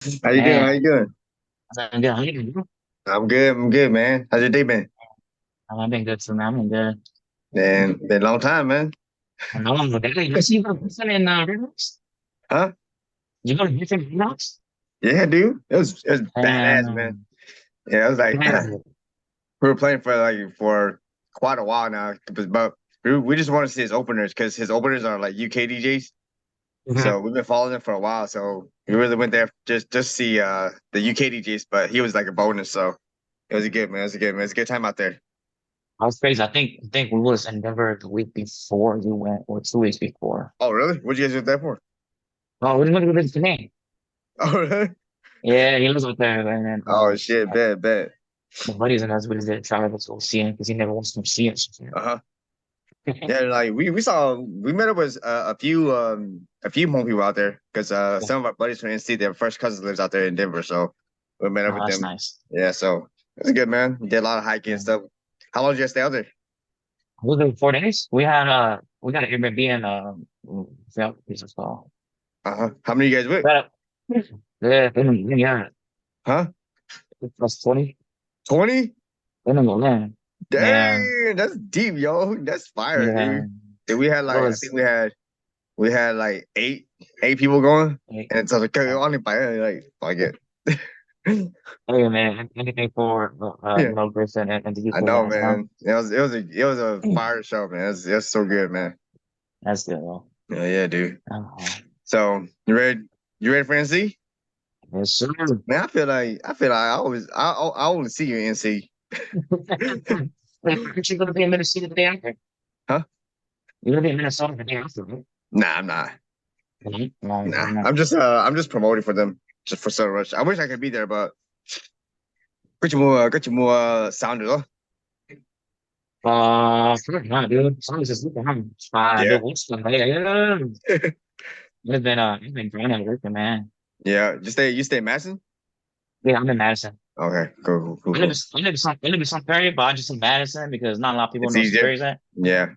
How you doing? Man, How you doing? I'm good. How you doing? I'm good. I'm good, man. How's your day been? I've been good too, man. I've been good. Man, been a long time, man. And how long ago? Hey, I see you got a boyfriend in Redbox. Huh? You got a boyfriend in Redbox? Yeah, dude. It was badass, man. And Yeah, it was like man, we were playing for quite a while now, but we just want to see his openers because his openers are like UK DJs. mhm. So we've been following him for a while. So we really went there just see the UK DJs, but he was like a bonus. So it was a good man. It was a good man. It was a good time out there. I was crazy. I think we was in Denver the week before you went, or 2 weeks before. Oh, really? What'd you guys do that for? Oh, we didn't go to the name. Oh, really? Yeah, he lives out there, and then Oh shit, bet. my buddies and us we just did try to go see him because he never wants to see us. Uh-huh. Yeah, like we met up with a few Hmong people out there because Yeah. some of our buddies from NC, their first cousin lives out there in Denver, so we met up Oh, with that's them. nice. Yeah, so it was good, man. We did a lot of hiking and Yeah. stuff. How long did you guys stay out there? We was there 4 days. We got an Airbnb in yeah, what's it called? Uh-huh. How many you guys with? But yeah, yeah, Huh? plus 20. 20? Yeah, yeah, Dang, that's deep, yo. That's fire, yeah. dude. And we had It like I think was we had like eight people going, like, and so like only by like fuck it. hey man, anything for Yeah. Griffin and the I UK know, guys, man. It was a fire show, man. It was so good, man. That's good, though. Yeah, yeah, dude. Uh, So you ready for NC? yes, sir. Man, I feel like I only see you in NC. Wait, aren't you gonna be in Minnesota the day after? Huh? You're gonna be in Minnesota the day after, right? Nah, I'm not. Mhm. No, Nah. no, no. I'm just promoting for them just for Soda Rush. I wish I could be there, but get your more sounder though. Sure, yeah, dude. Sounds just looking home. Yeah. Dude, what's the yeah? It's been grinding working, man. Yeah. You stay in Madison? Yeah, I'm in Madison. Okay, cool, I live in, cool. I live in Sun Prairie, but I just in Madison because not a lot of people It's know Sun easier. Prairie's at. Yeah.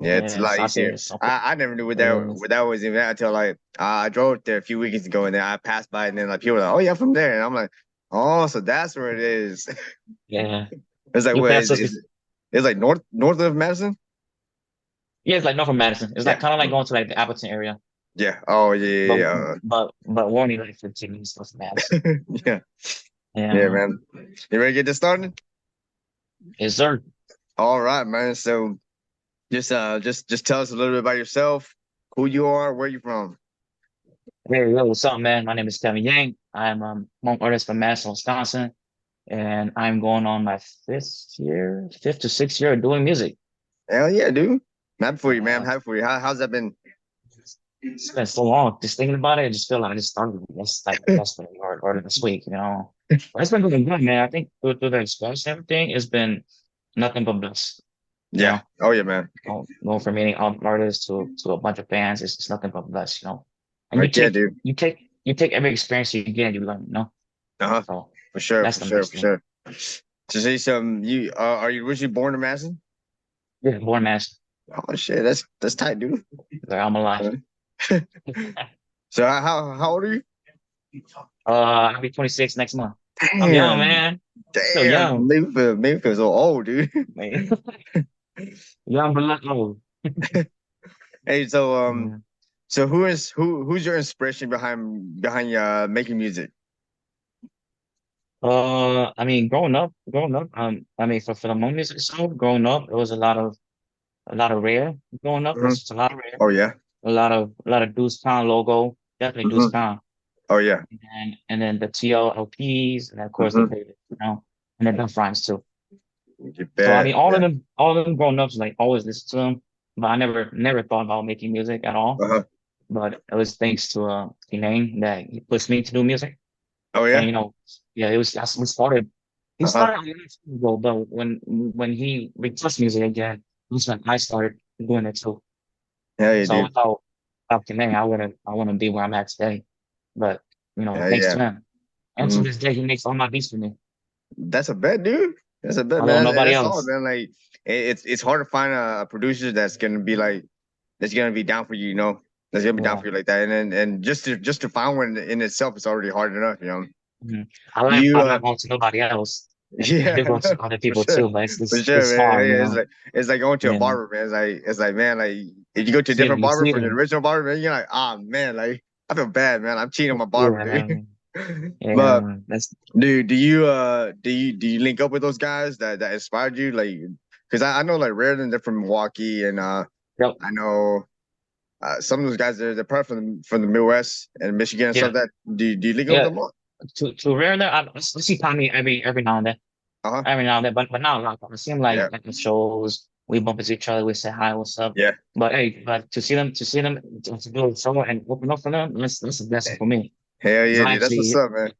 Yeah, it's a Yeah, lot so I say easier. it's okay. I never knew what that Yeah, what that was even at until like I drove there a few weekends ago and then I passed by and then like people were like, oh yeah, from there, and I'm like, oh, so that's where it is. yeah. It's like You what passed is us is before. it's like north of Madison? Yeah, it's like north from Madison. It's like Yeah. kind of like going to like the Appleton area, Yeah. Oh yeah, but yeah, we're only like 15 minutes north from Madison. yeah. Yeah. Yeah, Yeah, man. You ready to get this started? yes, sir. All right, man. So just tell us a little bit about yourself, who you are, where you from. Hey, yo, what's up, man? My name is Kevin Yang. I'm a Hmong artist from Madison, Wisconsin, and I'm going on my fifth to sixth year of doing music. Hell yeah, dude. I'm happy for you, man. I'm Yeah, happy for you. How's that been? it's been so long. Just thinking about it, I just feel like I just started yesterday or this week, you know. But it's been going good, man. I think through the experience and everything, it's been nothing but bliss, you Yeah. know. Oh yeah, man. Going from meeting artists to a bunch of fans, it's nothing but bliss, you know. And Right, yeah, dude. you take every experience you get, and you learn, you know. Uh-huh. So For sure, that's for the sure, best for thing. sure. To say some, you are you originally born in Madison? Yeah, born master. Oh shit, that's tight, dude. Like, I'm alive. So how old are you? I'll be 26 next month. I'm young, Damn, man. Still damn. young, Maybe feel so old, dude. man. Young but not old. Hey, so Yeah. who's your inspiration behind making music? I mean, growing up, I mean, for the Hmong music itself, growing up, it was a lot of rare. Growing up, it Hmm. was just a lot of rare, Oh yeah. a lot of Deuce Pound logo, definitely Deuce Hmm. Pound, Oh yeah. and then the TLLPs, and of course the Hmm. David, you know, and then Duff Rhymes too. You So I bet. mean, Yeah. all of them growing up, like always listen to them, but I never thought about making music at all. Uh-huh. But it was thanks to Elaine that he pushed me to do music. Oh And yeah. you know, yeah, it was that's we started. He Uh-huh. started a long time ago, but when he requested music again, that's when I started doing it too. Yeah, you So do. without Elaine, I wouldn't be where I'm at today. But you know, Yeah, thanks yeah. to him. And to Mhm. this day, he makes all my beats for me. That's a bet, dude. That's a bet, Although man. That's, nobody that's solid, else. man. Like it's hard to find a producer that's gonna be down for you, you know. that's gonna be down Yeah. for you like that. And just to find one in itself is already hard enough, you know. Mhm. You I'm not going to nobody else. I yeah, do go to other for people sure. too, but For sure, it's hard, man. you It's know. like going to a Yeah. barber, man. It's like man, like if you go to a different You barber see from your them. original barber, man, you're like, ah man, like I feel bad, man. I'm cheating on my barber, Yeah, dude. man. But Yeah. That's dude, do you link up with those guys that inspired you? Like, because I know like Rare they're from Milwaukee, and yep. I know some of those guys they're probably from the Midwest and Michigan and stuff. Yeah. That do you link up with Yeah. them all? To rare there, I see Tommy every now and then. Uh-huh. Every now and then, but not a lot. It seems like Yeah. at the shows we bump into each other, we say hi, what's up. Yeah. But hey, but to see them to do a show and open up for them, that's a blessing for me. Hell 'Cause yeah, I dude. That's what's actually up, man.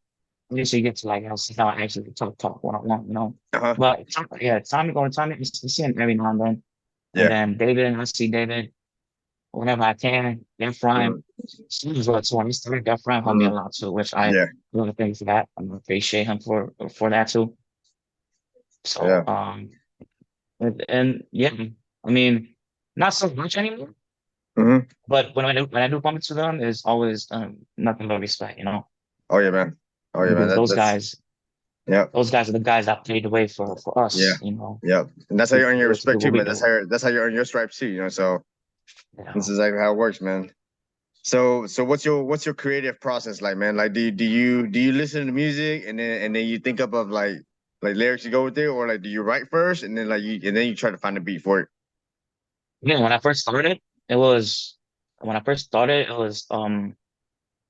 usually get to like sit down and actually talk one on one, you know. Uh-huh. But yeah, Tommy, I see him every now and then. And Yeah. then David, I see David whenever I can. Then Frying, Mm, she was what 20 started. That Frying helped me a mm, lot too, which I yeah. really thank for that. I appreciate him for that too. So Yeah. and yeah, I mean, not so much anymore. Hmm. But when I do bump into them, it's always nothing but respect, you know, Oh yeah, man. Oh yeah, man. because That, that's yeah. those guys are the guys that paved the way for Yeah. us, you know, Yeah. And that's how to you earn your to do respect too, what we man. That's do. how you earn your stripes too, you know. So You this know, is exactly how it works, man. So what's your creative process like, man? Like do you listen to music and then you think up of like lyrics to go with it, or like do you write first and then you try to find a beat for it? yeah. It was when I first started, it was all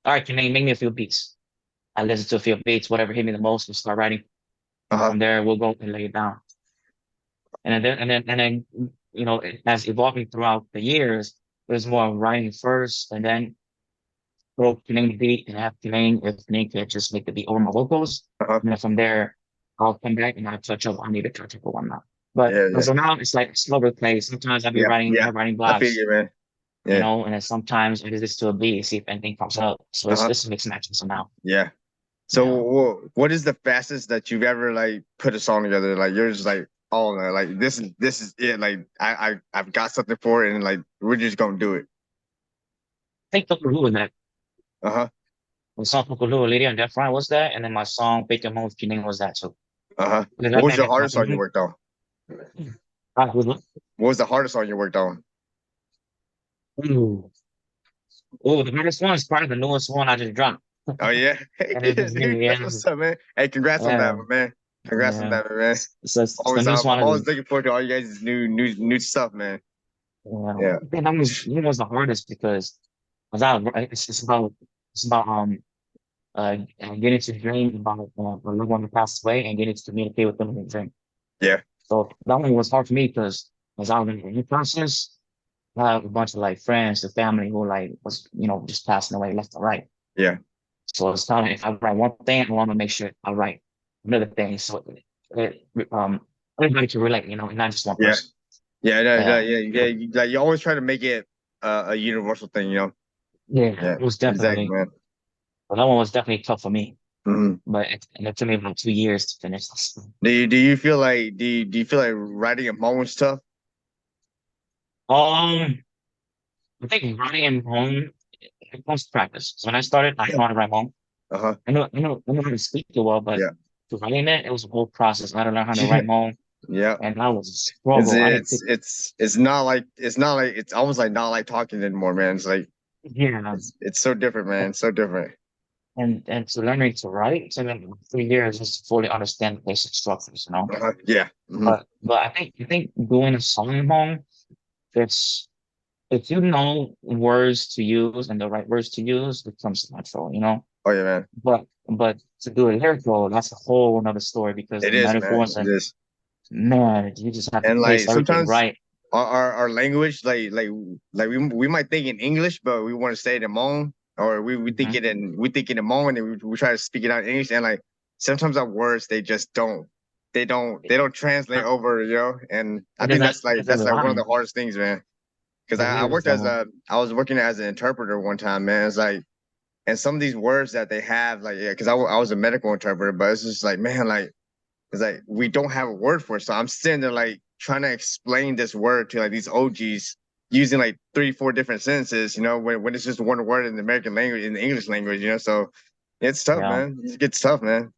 right, can you make me a few beats? I listen to a few beats, whatever hit me the most, we'll start writing, and Uh-huh. from there we'll go and lay it down. And then you know, as evolving throughout the years, there's more writing first, and then go Penang the beat and have Penang if Penang could just make the beat over my vocals. Uh-huh. And then from there, I'll come back and I'll touch up. I need to touch up or whatnot. But Yeah, yeah. as of now, it's like slower plays. Sometimes I'll be Yeah. writing, I Yeah. have writing I feel blocks, you, man. you Yeah. know, and then sometimes I just to a beat, see if anything comes up. So it's Uh-huh. it's a mix and match somehow. Yeah. So Yeah. what is the fastest that you've ever like put a song together? Like you're just like, oh no, like this is it. Like I've got something for it, and like we're just gonna do it. I think Pukulu was that. Uh-huh. The song Pukulu, Lady on Death Run was that. And then my song Bake Your Move Penang was that too. Uh-huh. Because I What was think the hardest song you worked on? What was the hardest song you worked on? ooh, ooh, the hardest one is probably the newest one I just dropped. Oh yeah. Heck And yeah, it's just dude. yeah, That's what's up, man. Hey, congrats on that, yeah, my man. Congrats on yeah. that, my man. It's the Always newest one. I'm I always just, looking forward to all you guys' new stuff, man. Yeah. I think that was the hardest because it's about getting to dream about a loved one who passed away and getting to communicate with them in a dream. Yeah. So that one was hard for me because as I was in the process, I have a bunch of like friends, the family who like was just passing away left and right. Yeah. So it's kind of if I write one thing, I want to make sure I write another thing so everybody can relate, and not just one Yeah. person. Yeah, no, no, Yeah, yeah, yeah. Like you always try to make it a universal thing, you know. yeah, Yeah, it was exactly, definitely. man. But that one was definitely tough for me. Hmm. And it took me about 2 years to finish this. Do you feel like writing a moment's tough? Um, I think writing in home it comes to practice. So when I started, I Yeah. know how to write home. Uh-huh. I know how to speak it well, but Yeah. to writing it was a whole process. I had to learn how to Yeah. write home, Yeah. and that was a It's struggle. I didn't it's think, it's it's not like it's almost like not like talking anymore, man. It's like yeah, it's so different, man. It's so different. and to learning to write, it took me 3 years just to fully understand the basic structures. Uh-huh. Yeah. Hmm. But I think doing a song at home, it's if you know words to use and the right words to use, it comes natural. Oh yeah, man. But to do a lyrical, that's a whole another story because It the is, man. metaphors It and is. man, you just have to And place like everything sometimes right. our language like we might think in English, but we want to say it in Hmong, or Mhm. we think in Hmong, and then we try to speak it out in English, and like sometimes our words they just they don't translate over, and I think that's like It doesn't one of the line. hardest things, man. Because It is, I was working as an interpreter one time, man. It's like and some of these words that they have, like yeah, because I was a medical interpreter, but it's just like man, like it's like we don't have a word for it. So I'm sitting there like trying to explain this word to like these OGs, using like 3, 4 different sentences, you know, when it's just one word in the American language, in the English language, you know. So it's tough, Yeah, man. It gets tough, man.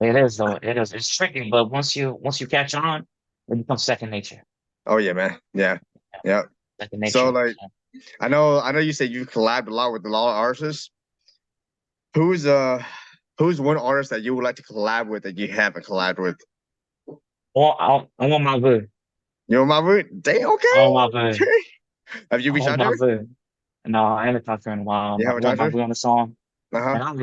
it is though. It is. It's tricky, but once you catch on, it becomes second nature. Oh yeah, man. Yeah. Yeah, Yeah. second So nature. like So, I know you said you collabed a lot with a lot of artists. Who's uh who's one artist that you would like to collab with that you haven't collabed with? I want my boo. You know my root? Dang, I okay. want my boo. Okay. Have you I reached want out to my her? boo. No, I haven't talked to her in a while, You but I haven't want talked to my her? boo on the song. Uh-huh. And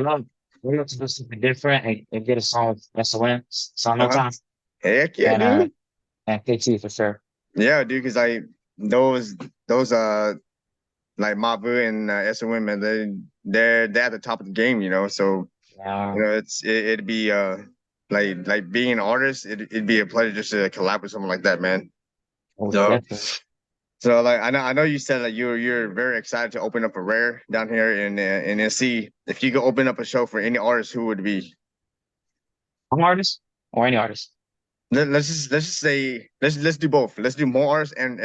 we love to do something different and get a song with SON, Song No Uh-huh. Time, Heck yeah, and dude. KT for sure. Yeah, dude, because like those like Mabu and SOM, man, they're at the top of the game, you know. So, Yeah, you know, it'd be like being an artist, it'd be a pleasure just to collab with someone like that, man. most So definitely. so like I know you said that you're very excited to open up a rare down here in NC. If you could open up a show for any artist, who would it be? I'm artist or any artist. Let's just say let's do both. Let's do more artists and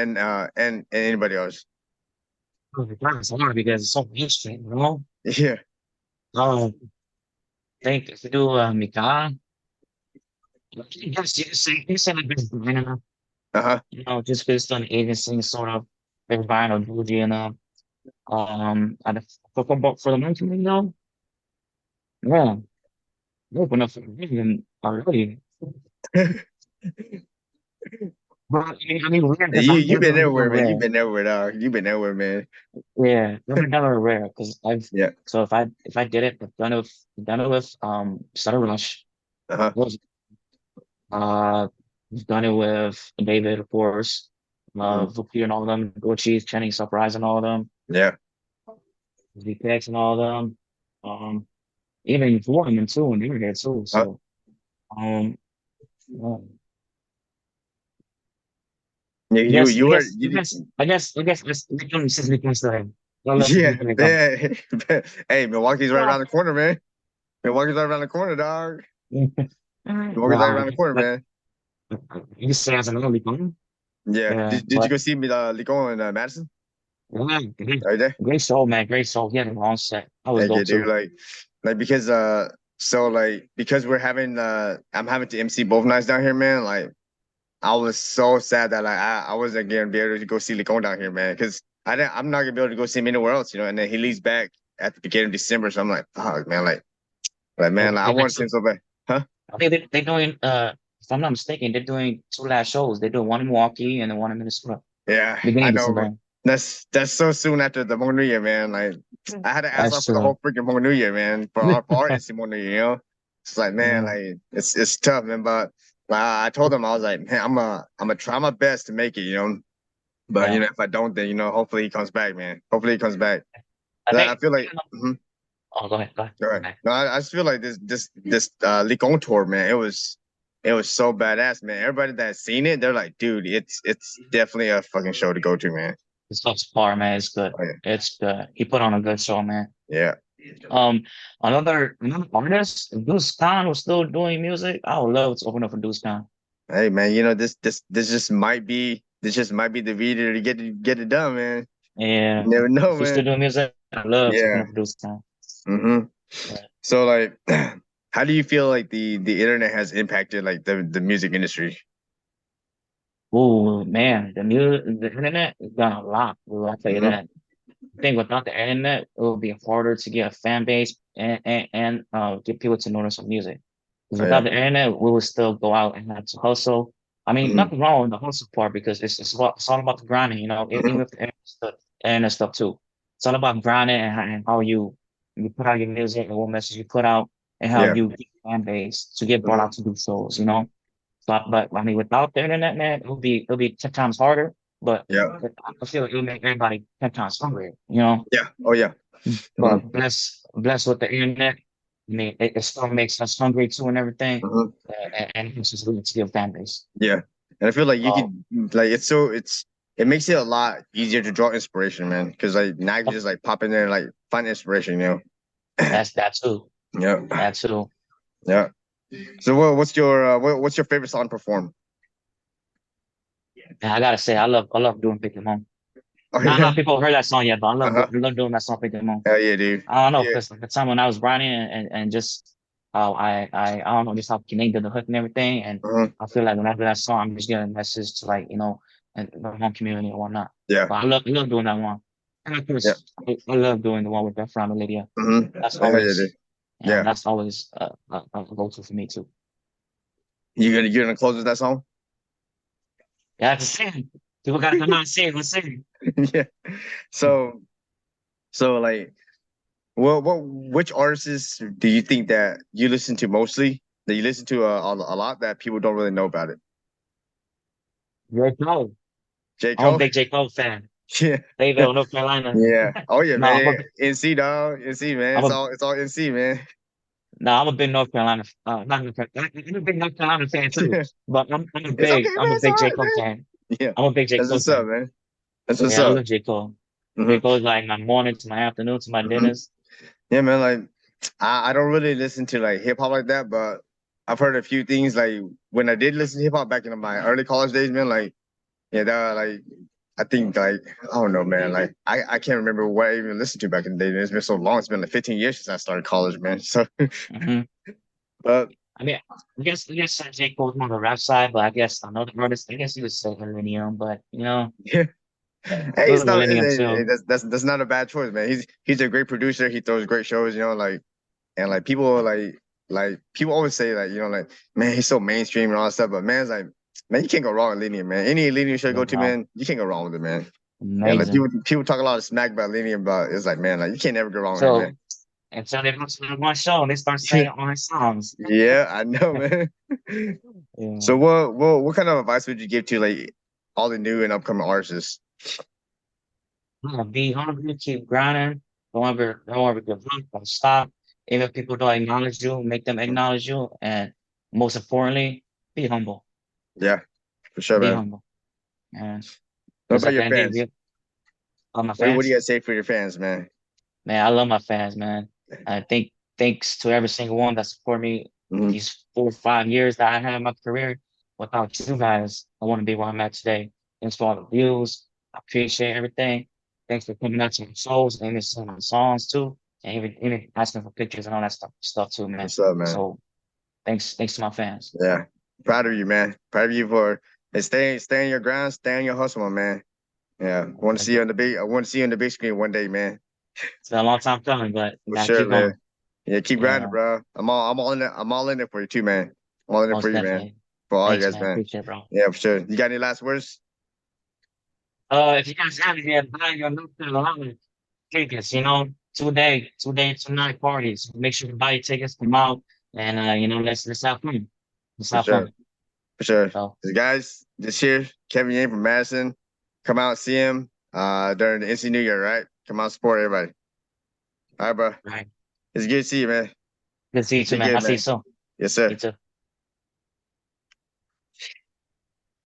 anybody else. Oh, it's hard because it's so mainstream, you know? Yeah. Um, think if you do Mika, yes, you can say like this designer, Uh-huh. just based on agency sort of everybody or Gucci and I for the month, yeah, open up for the vision already. But I mean, rare because You I've you've been never done everywhere, man. You've rare. been everywhere, dog. You've been everywhere, man. Yeah, never done a rare because I've Yeah. so if I did it, I've done it with Sutter Rush. Uh-huh. Was I've done it with David, of course, Mm. Vuki and all of them, Gucci, Chenny, Surprise and all of them, Yeah. VPX and all of them. Um, even Foreman too, and they were there too. Uh, So um, yeah. you I you guess I you were guess I you, guess I guess I guess let's we can since we can start. Well, let's yeah, we can go. yeah. Hey, Milwaukee's right around the corner, man. Milwaukee's right around the corner, dog. Milwaukee's right Wow, around the corner, like man. you say as an early one, Yeah. yeah, Did you but go see me Licon and Madison? yeah, Right there? great show, man, great show. He had a long set. I was Heck yeah, dope dude. too. Like because so like because we're having I'm having to MC both nights down here, man. Like I was so sad that like I wasn't gonna be able to go see Licon down here, man. Because I'm not gonna be able to go see him anywhere else, you know. And then he leaves back at the beginning of December, so I'm like, fuck, man, like man, like, I They want to next see him so bad, huh? I think they're doing if I'm not mistaken, they're doing two last shows. They're doing one in Milwaukee and then one in Minnesota. Yeah, Beginning I of know, but December. that's so soon after the Hmong New Year, man. Like I had to ask That's off for the true. whole freaking Hmong New Year, man, for our NC Hmong New Year, you know. It's like, man, Yeah. like it's tough, man. But like, I told him I was like, man, I'm gonna try my best to make it, you know. But you Yeah. know, if I don't, then you know, hopefully he comes back, man. Hopefully he comes back. I I think feel like, mhm, oh go ahead, go ahead. go ahead. Okay. No, I just feel like this Licon tour, man. It was so badass, man. Everybody that's seen it, they're like, dude, it's definitely a fucking show to go to, man. This stuff's par, man. It's good. Oh, yeah. It's good. He put on a good show, man. Yeah. Um another artist, if Deuce Khan was still doing music, I would love to open up for Deuce Khan. Hey, man, you know this just might be the video to get it done, man. Yeah. You never know, If he's still man. doing music, I'd love to open Yeah. up for Deuce Khan. Mm-hmm. Yeah. So like, how do you feel like the internet has impacted like the music industry? Oh man, the internet has done a lot. I'll tell you Mm-hmm. that. I think without the internet, it would be harder to get a fan base and get people to notice some music. Because Oh without yeah. the internet, we would still go out and have to hustle. I mean, Mm-hmm. nothing wrong with the hustle part because it's all about the grinding, even Mm-hmm. with the internet stuff too. It's all about grinding and how you put out your music and what message you put out and how Yeah. you get fan base to get brought Mm-hmm. out to do shows. But I mean, without the internet, man, it'll be 10 times harder. But Yeah. I feel like it'll make everybody 10 times hungrier. Yeah. Oh yeah. But Mm-hmm. blessed with the internet, I mean, it still makes us hungry too and everything, Mm-hmm. and it's just really to your fan base. Yeah. And I feel like you Oh, could like it makes it a lot easier to draw inspiration, man. Because like now you can just like pop in there and like find inspiration, you know. that's that too. Yeah. That too. Yeah. So what's your favorite song to perform? And I gotta say, I love doing Pick 'em Home. Oh Not a lot yeah. of people heard that song yet, but Uh-huh. I love doing that song for them. Hell yeah, dude. I don't know, Yeah. because at the time when I was writing and just how I don't know, just how connected the hook and everything. And Uh-huh. I feel like whenever that song, I'm just getting a message to like, and the home community and whatnot. Yeah. But I love doing that one. And of Yeah. course, I love doing the one with Beth and Lydia. That's Hell yeah, dude. always, Yeah. that's always a go-to for me too. You gonna close with that song? Yeah, that's a sin. People gotta come out and sing. Let's sing. Yeah. So like what which artists do you think that you listen to mostly that you listen to a lot that people don't really know about it? J. Cole. J. I'm a Cole? big J. Cole fan. Yeah. Fayetteville, North Carolina. Yeah. Oh yeah, No, man. NC dog. NC man. I'm a It's all NC man. No, I'm a big North Carolina. Not North Carolina. I'm a big North Carolina fan too. But It's okay, I'm man. a It's all big J right, Cole man. fan. Yeah. I'm a big J That's Cole what's up, fan. man. That's what's Yeah, I up. love J Cole. Hmm. J Cole is like my morning to my afternoon to my Hmm. dinners. Yeah, man. Like I don't really listen to like hip hop like that, but I've heard a few things like when I did listen to hip hop back in my early college days, man, like yeah, that like I think like I don't know, man. Like I can't remember what I even listened to back in the day. It's been so long. It's been like 15 years since I started college, man. So, Hmm but I mean, I guess J Cole's more on the rap side, but I guess another artist. I guess you would say Millennium, but yeah, I hey, love it's not Millennium too. that's not a bad choice, man. He's a great producer. He throws great shows, like and like people like people always say like like man he's so mainstream and all that stuff, but man's like man you can't go wrong with Linear, man. Any Linear show you Yeah, go to, no, man, you can't go wrong with it, man. And like amazing. people talk a lot of smack about Linear, but it's like man like you can't never go wrong with him, man. So until they go to that one show, and they start saying all his songs. Yeah, I know, man. Yeah. So what kind of advice would you give to like all the new and upcoming artists? Be hungry, keep grinding. Don't ever give up, don't stop. Even if people don't acknowledge you, make them acknowledge you. And most importantly, be humble. Yeah, for sure, Be man. humble. And What because about at the your end of the fans? day, all my What do you fans, guys say for your fans, man? man, I love my fans, man. I think thanks to every single one that support me Hmm. these 4 or 5 years that I had in my career. Without you guys, I wouldn't be where I'm at today. Thanks for all the views. I appreciate everything. Thanks for coming out to my shows and even some of my songs too. And even asking for pictures and all that stuff too, man. What's up, man? So thanks to my fans. Yeah, proud of you, man. Proud of you for and stay in your grind, stay in your hustle, my man. Yeah, want to see you on the big. I want to see you on the big screen one day, man. It's been a long time coming, but we For gotta sure, keep man. going. Yeah, keep grinding, Yeah, bro. I'm all in it. I'm all in it for you too, man. I'm all in it for most you, man. definitely. For all you Thanks, guys, man. man. Appreciate it, bro. Yeah, for sure. You got any last words? If you guys have any buy your North Carolina tickets, 2 night parties. Make sure to buy your tickets, come out, and let's have fun. Let's For have sure. fun. For sure. So, 'Cause guys, this year, Kevin Yang from Madison, come out and see him during the NC New Year, right? Come out and support everybody. All right, bro. right. It's good to see you, man. Good to see you too, Be man. good, I'll see you man. soon. Yes, You sir. too.